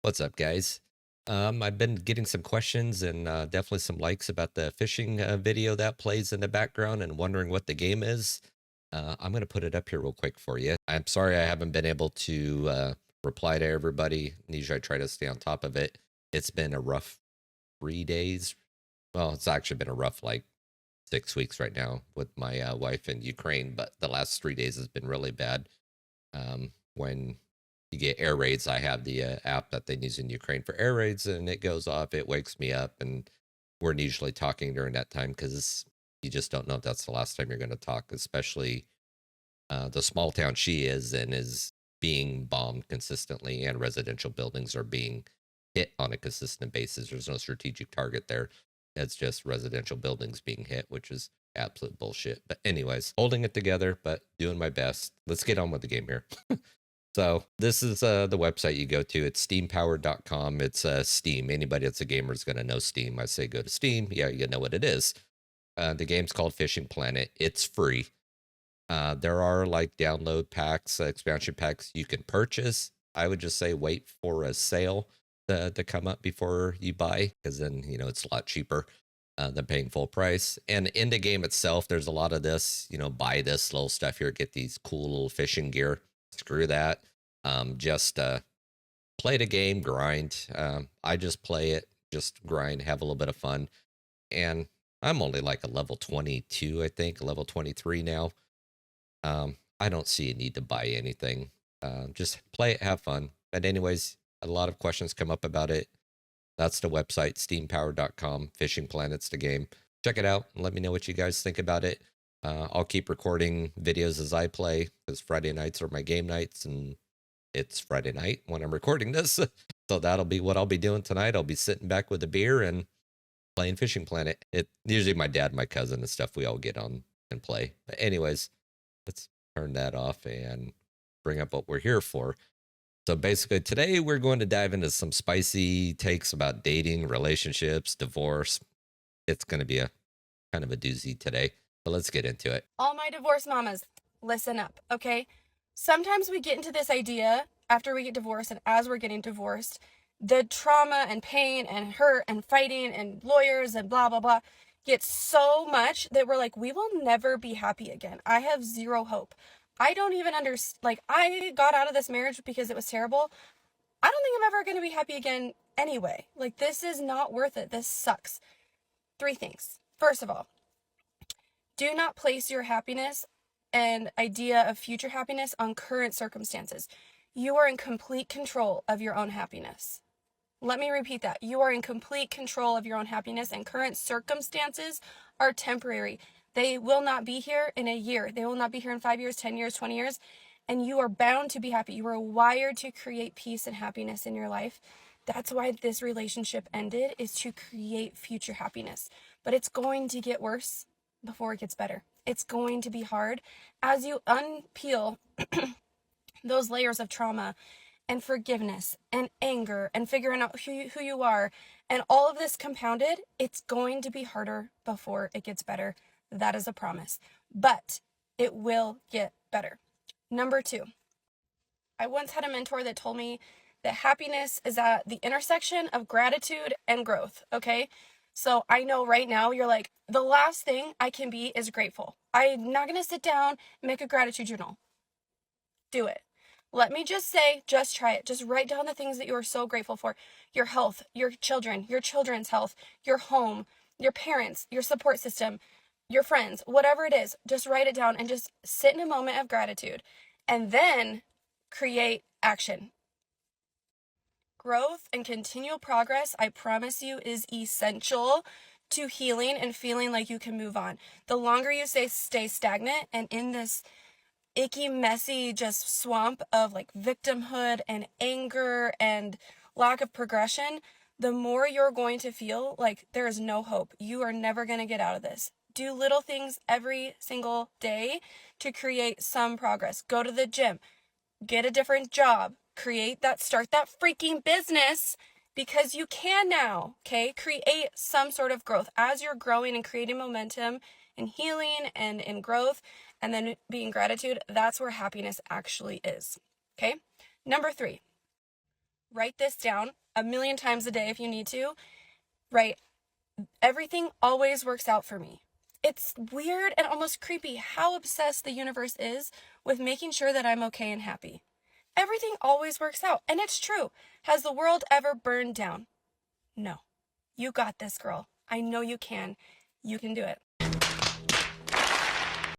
What's up, guys? I've been getting some questions and definitely some likes about the fishing video that plays in the background and wondering what the game is. I'm going to put it up here real quick for you. I'm sorry I haven't been able to reply to everybody. Usually I try to stay on top of it. It's been a rough 3 days. Well, it's actually been a rough like 6 weeks right now with my wife in Ukraine, but the last 3 days has been really bad. When you get air raids, I have the app that they use in Ukraine for air raids, and it goes off. It wakes me up, and we're usually talking during that time because you just don't know if that's the last time you're going to talk, especially the small town she is in is being bombed consistently, and residential buildings are being hit on a consistent basis. There's no strategic target there. It's just residential buildings being hit, which is absolute bullshit. But anyways, holding it together, but doing my best. Let's get on with the game here. So this is the website you go to. It's steampowered.com. It's Steam. Anybody that's a gamer is going to know Steam. I say go to Steam. Yeah, you know what it is. The game's called Fishing Planet. It's free. There are like download packs, expansion packs you can purchase. I would just say wait for a sale to come up before you buy, because then, you know, it's a lot cheaper than paying full price. And in the game itself, there's a lot of this, you know, buy this little stuff here, get these cool little fishing gear. Screw that. Just play the game, grind. I just play it, just grind, have a little bit of fun. And I'm only like a level 22, I think, level 23 now. I don't see a need to buy anything. Just play it, have fun. But anyways, a lot of questions come up about it. That's the website, steampower.com. Fishing Planet's the game. Check it out and let me know what you guys think about it. I'll keep recording videos as I play, because Friday nights are my game nights, and it's Friday night when I'm recording this. So that'll be what I'll be doing tonight. I'll be sitting back with a beer and playing Fishing Planet. It usually my dad, my cousin, and stuff, we all get on and play. But anyways, let's turn that off and bring up what we're here for. So basically, today we're going to dive into some spicy takes about dating, relationships, divorce. It's going to be a kind of a doozy today, but let's get into it. All my divorce mamas, listen up, okay? Sometimes we get into this idea after we get divorced, and as we're getting divorced, the trauma and pain and hurt and fighting and lawyers and blah, blah, blah gets so much that we're like, we will never be happy again. I have zero hope. I don't even understand. Like, I got out of this marriage because it was terrible. I don't think I'm ever going to be happy again anyway. Like, this is not worth it. This sucks. 3 things. First of all, do not place your happiness and idea of future happiness on current circumstances. You are in complete control of your own happiness. Let me repeat that. You are in complete control of your own happiness, and current circumstances are temporary. They will not be here in a year. They will not be here in 5 years, 10 years, 20 years. And you are bound to be happy. You are wired to create peace and happiness in your life. That's why this relationship ended, is to create future happiness. But it's going to get worse before it gets better. It's going to be hard as you unpeel those layers of trauma and forgiveness and anger and figuring out who you are, and all of this compounded. It's going to be harder before it gets better. That is a promise, but it will get better. Number 2, I once had a mentor that told me that happiness is at the intersection of gratitude and growth. Okay, so I know right now you're like, the last thing I can be is grateful. I'm not gonna sit down and make a gratitude journal. Do it. Let me just say, just try it. Just write down the things that you are so grateful for. Your health, your children, your children's health, your home, your parents, your support system, your friends, whatever it is. Just write it down and just sit in a moment of gratitude, and then create action. Growth and continual progress, I promise you, is essential to healing and feeling like you can move on. The longer you stay stagnant and in this icky, messy, just swamp of like victimhood and anger and lack of progression, the more you're going to feel like there is no hope. You are never going to get out of this. Do little things every single day to create some progress. Go to the gym, get a different job, start that freaking business, because you can now, okay? Create some sort of growth as you're growing and creating momentum and healing and in growth, and then being gratitude. That's where happiness actually is, okay? Number 3, write this down a million times a day if you need to, right? Everything always works out for me. It's weird and almost creepy how obsessed the universe is with making sure that I'm okay and happy. Everything always works out, and it's true. Has the world ever burned down? No. You got this, girl. I know you can. You can do it.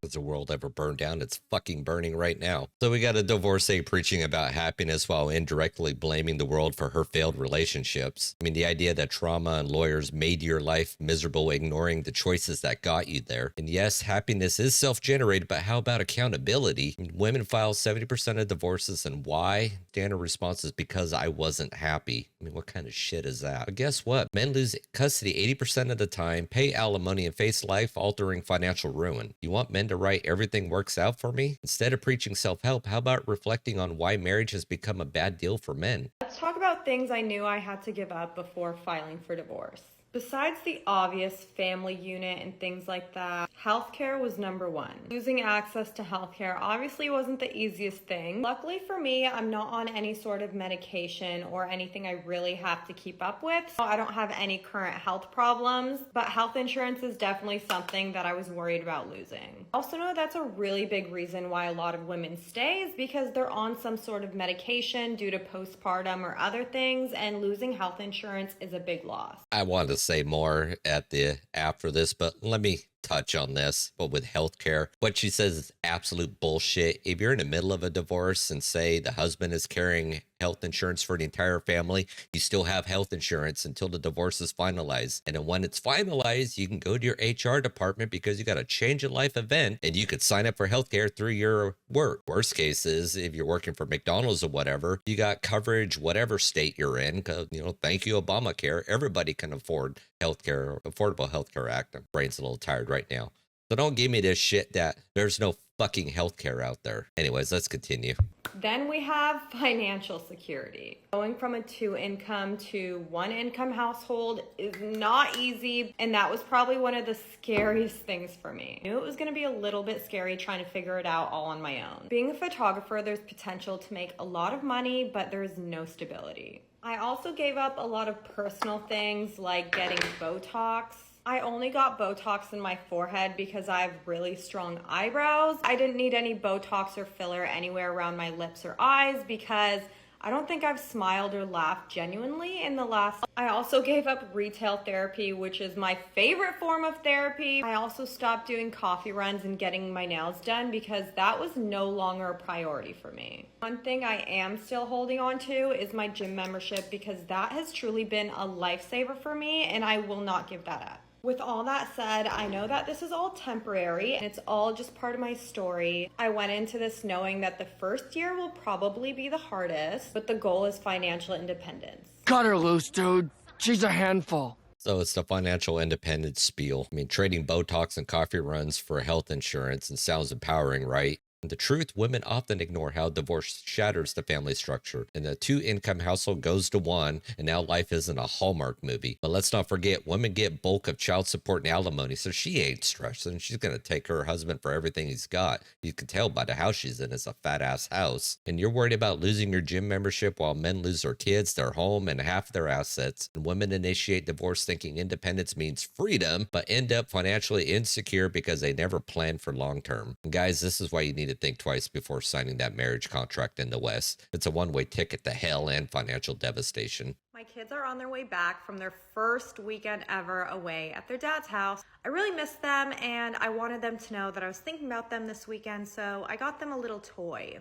Has the world ever burned down? It's fucking burning right now. So we got a divorcee preaching about happiness while indirectly blaming the world for her failed relationships. I mean, the idea that trauma and lawyers made your life miserable, ignoring the choices that got you there. And yes, happiness is self-generated, but how about accountability? I mean, women file 70% of divorces, and why? Standard response is because I wasn't happy. I mean, what kind of shit is that? But guess what? Men lose custody 80% of the time, pay alimony, and face life-altering financial ruin. You want men to write everything works out for me? Instead of preaching self-help, how about reflecting on why marriage has become a bad deal for men? Let's talk about things I knew I had to give up before filing for divorce. Besides the obvious family unit and things like that, healthcare was number one. Losing access to healthcare obviously wasn't the easiest thing. Luckily for me, I'm not on any sort of medication or anything I really have to keep up with. So I don't have any current health problems, but health insurance is definitely something that I was worried about losing. Also know that's a really big reason why a lot of women stay is because they're on some sort of medication due to postpartum or other things, and losing health insurance is a big loss. I wanted to say more after this, but let me touch on this. But with healthcare, what she says is absolute bullshit. If you're in the middle of a divorce and say the husband is carrying health insurance for the entire family, you still have health insurance until the divorce is finalized. And then when it's finalized, you can go to your HR department because you got a change in life event and you could sign up for healthcare through your work. Worst case is if you're working for McDonald's or whatever, you got coverage whatever state you're in, because thank you Obamacare, everybody can afford healthcare, Affordable Healthcare Act. My brain's a little tired right now. So don't give me this shit that there's no fucking healthcare out there. Anyways, let's continue. Then we have financial security. Going from a 2-income to 1-income household is not easy, and that was probably one of the scariest things for me. I knew it was going to be a little bit scary trying to figure it out all on my own. Being a photographer, there's potential to make a lot of money, but there's no stability. I also gave up a lot of personal things like getting Botox. I only got Botox in my forehead because I have really strong eyebrows. I didn't need any Botox or filler anywhere around my lips or eyes because I don't think I've smiled or laughed genuinely in the last. I also gave up retail therapy, which is my favorite form of therapy. I also stopped doing coffee runs and getting my nails done because that was no longer a priority for me. One thing I am still holding on to is my gym membership because that has truly been a lifesaver for me and I will not give that up. With all that said, I know that this is all temporary and it's all just part of my story. I went into this knowing that the first year will probably be the hardest, but the goal is financial independence. Cut her loose, dude. She's a handful. So it's the financial independence spiel. I mean, trading Botox and coffee runs for health insurance, and sounds empowering, right? The truth, women often ignore how divorce shatters the family structure, and the 2-income household goes to 1, and now life isn't a Hallmark movie. But let's not forget, women get bulk of child support and alimony, so she ain't stressing. She's gonna take her husband for everything he's got. You can tell by the house she's in. It's a fat-ass house. And you're worried about losing your gym membership while men lose their kids, their home, and half their assets. And women initiate divorce thinking independence means freedom, but end up financially insecure because they never planned for long-term. And guys, this is why you need to think twice before signing that marriage contract in the West. It's a one-way ticket to hell and financial devastation. My kids are on their way back from their first weekend ever away at their dad's house. I really missed them and I wanted them to know that I was thinking about them this weekend, so I got them a little toy.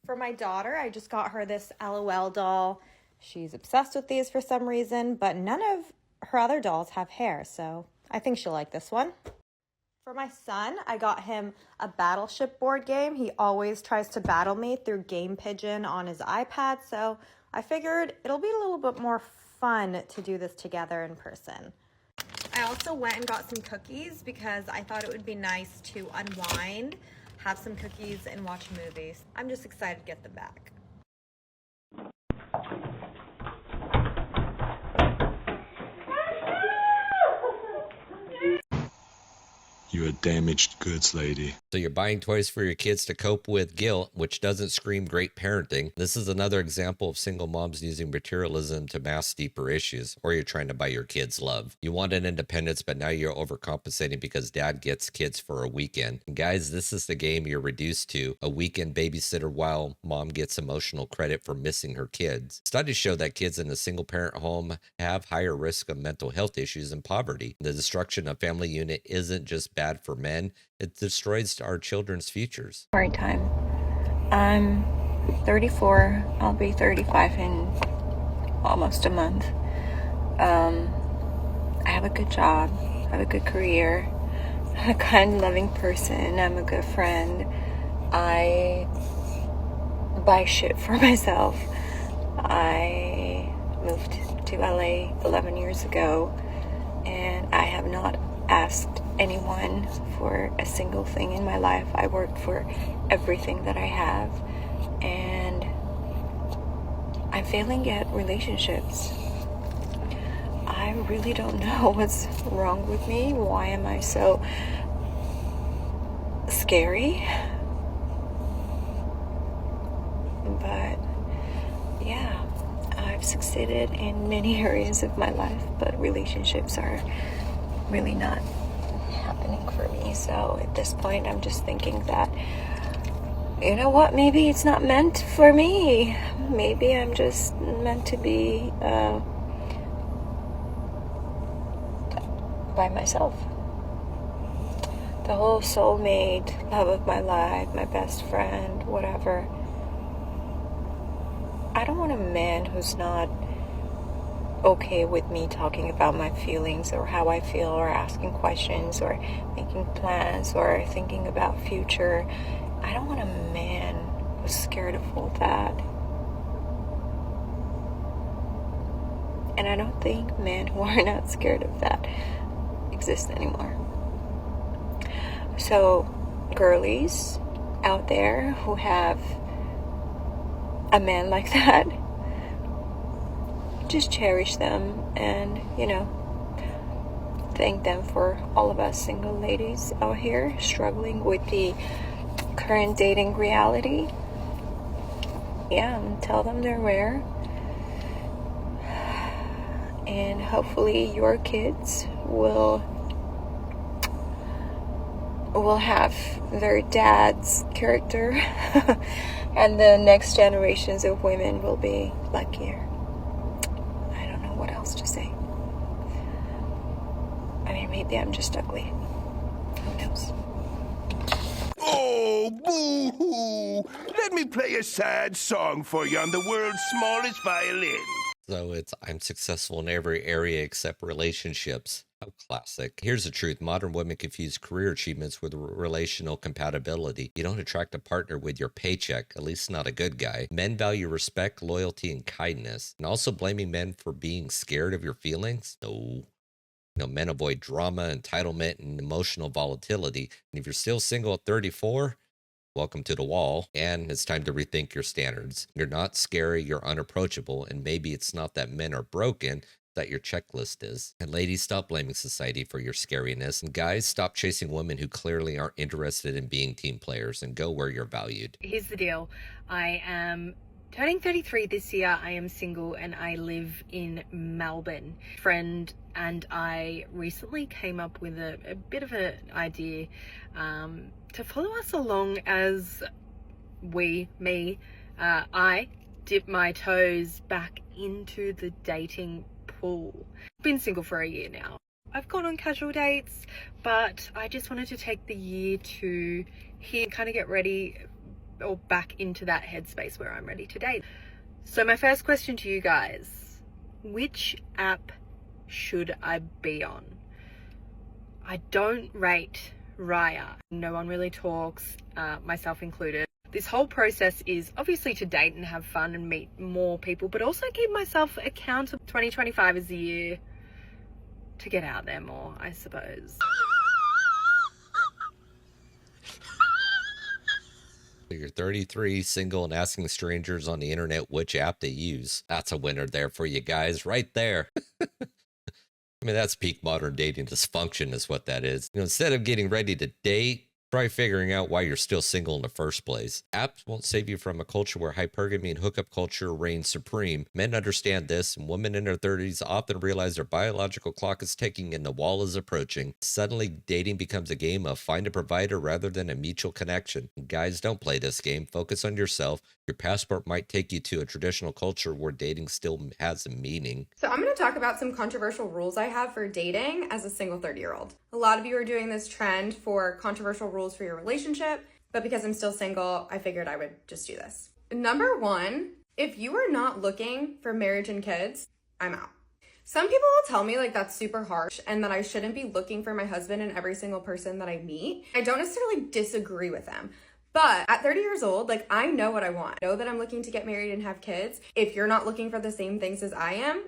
For my daughter, I just got her this LOL doll. She's obsessed with these for some reason, but none of her other dolls have hair, so I think she'll like this one. For my son, I got him a Battleship board game. He always tries to battle me through Game Pigeon on his iPad, so I figured it'll be a little bit more fun to do this together in person. I also went and got some cookies because I thought it would be nice to unwind, have some cookies, and watch movies. I'm just excited to get them back. You're a damaged goods lady. So you're buying toys for your kids to cope with guilt, which doesn't scream great parenting. This is another example of single moms using materialism to mask deeper issues, or you're trying to buy your kids love. You want an independence, but now you're overcompensating because dad gets kids for a weekend. And guys, this is the game you're reduced to, a weekend babysitter while mom gets emotional credit for missing her kids. Studies show that kids in a single parent home have higher risk of mental health issues and poverty. The destruction of family unit isn't just bad for men, it destroys our children's futures. Hard time. I'm 34. I'll be 35 in almost a month. I have a good job. I have a good career. I'm a kind, loving person. I'm a good friend. I buy shit for myself. I moved to LA 11 years ago, and I have not asked anyone for a single thing in my life. I worked for everything that I have, and I'm failing at relationships. I really don't know what's wrong with me. Why am I so scary? But yeah, I've succeeded in many areas of my life, but relationships are really not happening for me. So at this point, I'm just thinking that, you know what, maybe it's not meant for me. Maybe I'm just meant to be by myself. The whole soulmate, love of my life, my best friend, whatever. I don't want a man who's not okay with me talking about my feelings or how I feel, or asking questions, or making plans, or thinking about future. I don't want a man who's scared of all that. And I don't think men who are not scared of that exist anymore. So, girlies out there who have a man like that, just cherish them and, thank them for all of us single ladies out here struggling with the current dating reality. Yeah, tell them they're rare. And hopefully your kids will have their dad's character and the next generations of women will be luckier. I don't know what else to say. I mean, maybe I'm just ugly. Who knows? Oh, boo-hoo! Let me play a sad song for you on the world's smallest violin. So it's, I'm successful in every area except relationships. How classic. Here's the truth. Modern women confuse career achievements with relational compatibility. You don't attract a partner with your paycheck, at least not a good guy. Men value respect, loyalty, and kindness. And also blaming men for being scared of your feelings? No. Men avoid drama, entitlement, and emotional volatility. And if you're still single at 34, welcome to the wall, and it's time to rethink your standards. You're not scary, you're unapproachable, and maybe it's not that men are broken, that your checklist is. And ladies, stop blaming society for your scariness. And guys, stop chasing women who clearly aren't interested in being team players, and go where you're valued. Here's the deal. I am turning 33 this year. I am single and I live in Melbourne. Friend and I recently came up with a bit of an idea to follow us along as I dip my toes back into the dating pool. Been single for a year now. I've gone on casual dates, but I just wanted to take the year to kind of get ready or back into that headspace where I'm ready to date. So my first question to you guys, which app should I be on? I don't rate Raya. No one really talks, myself included. This whole process is obviously to date and have fun and meet more people, but also keep myself accountable. 2025 is the year to get out there more, I suppose. You're 33, single, and asking strangers on the internet which app they use. That's a winner there for you guys, right there. I mean, that's peak modern dating dysfunction is what that is. Instead of getting ready to date, Try figuring out why you're still single in the first place. Apps won't save you from a culture where hypergamy and hookup culture reign supreme. Men understand this, and women in their 30s often realize their biological clock is ticking and the wall is approaching. Suddenly, dating becomes a game of find a provider rather than a mutual connection. Guys, don't play this game. Focus on yourself. Your passport might take you to a traditional culture where dating still has a meaning. So I'm going to talk about some controversial rules I have for dating as a single 30-year-old. A lot of you are doing this trend for controversial rules for your relationship, but because I'm still single, I figured I would just do this. Number one, if you are not looking for marriage and kids, I'm out. Some people will tell me like that's super harsh and that I shouldn't be looking for my husband in every single person that I meet. I don't necessarily disagree with them. But at 30 years old, like I know what I want. I know that I'm looking to get married and have kids. If you're not looking for the same things as I am,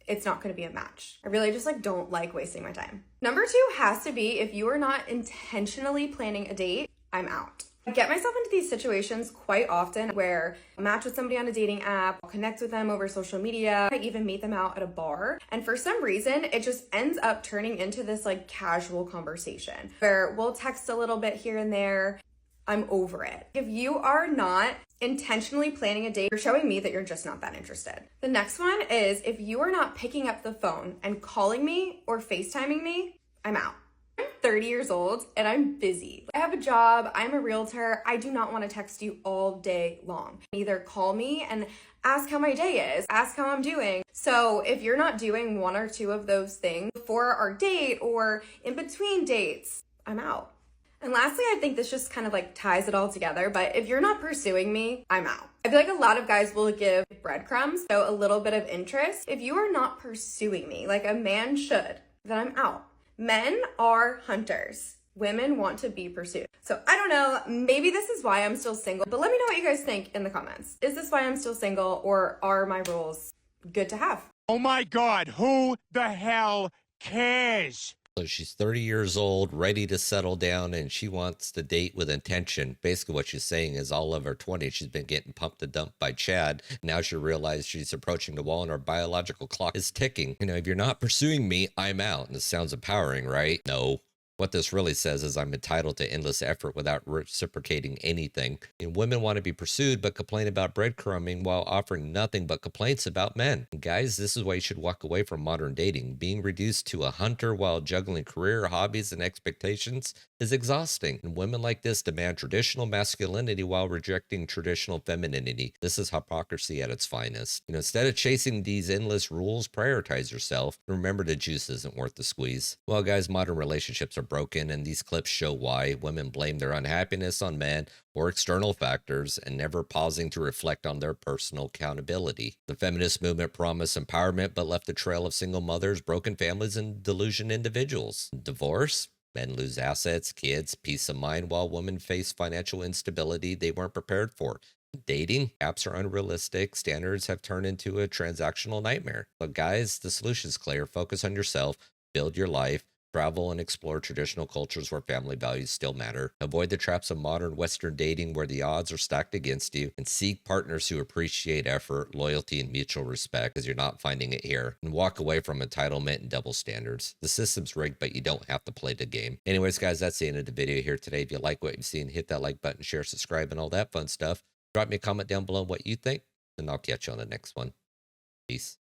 it's not going to be a match. I really just like don't like wasting my time. Number two has to be if you are not intentionally planning a date, I'm out. I get myself into these situations quite often where I'll match with somebody on a dating app, I'll connect with them over social media, I even meet them out at a bar. And for some reason, it just ends up turning into this like casual conversation where we'll text a little bit here and there. I'm over it. If you are not intentionally planning a date, you're showing me that you're just not that interested. The next one is if you are not picking up the phone and calling me or FaceTiming me, I'm out. I'm 30 years old and I'm busy. I have a job, I'm a realtor. I do not want to text you all day long. Either call me and ask how my day is, ask how I'm doing. So if you're not doing one or two of those things before our date or in between dates, I'm out. And lastly, I think this just kind of like ties it all together, but if you're not pursuing me, I'm out. I feel like a lot of guys will give breadcrumbs, so a little bit of interest. If you are not pursuing me like a man should, then I'm out. Men are hunters. Women want to be pursued. So I don't know, maybe this is why I'm still single, but let me know what you guys think in the comments. Is this why I'm still single or are my rules good to have? Oh my God, who the hell cares? So she's 30 years old, ready to settle down, and she wants to date with intention. Basically what she's saying is all of her 20s, she's been getting pumped and dumped by Chad. Now she realizes she's approaching the wall and her biological clock is ticking. You know, if you're not pursuing me, I'm out. And this sounds empowering, right? No. What this really says is I'm entitled to endless effort without reciprocating anything. And women want to be pursued but complain about breadcrumbing while offering nothing but complaints about men. And guys, this is why you should walk away from modern dating. Being reduced to a hunter while juggling career, hobbies, and expectations is exhausting. And women like this demand traditional masculinity while rejecting traditional femininity. This is hypocrisy at its finest. You know, instead of chasing these endless rules, prioritize yourself. Remember the juice isn't worth the squeeze. Well, guys, modern relationships are broken, and these clips show why. Women blame their unhappiness on men or external factors and never pausing to reflect on their personal accountability. The feminist movement promised empowerment but left a trail of single mothers, broken families, and delusioned individuals. Divorce? Men lose assets, kids, peace of mind, while women face financial instability they weren't prepared for. Dating apps are unrealistic. Standards have turned into a transactional nightmare. But guys, the solution's clear. Focus on yourself, build your life, travel and explore traditional cultures where family values still matter. Avoid the traps of modern Western dating where the odds are stacked against you, and seek partners who appreciate effort, loyalty, and mutual respect, because you're not finding it here. And walk away from entitlement and double standards. The system's rigged, but you don't have to play the game. Anyways, guys, that's the end of the video here today. If you like what you've seen, hit that like button, share, subscribe, and all that fun stuff. Drop me a comment down below what you think, and I'll catch you on the next one. Peace.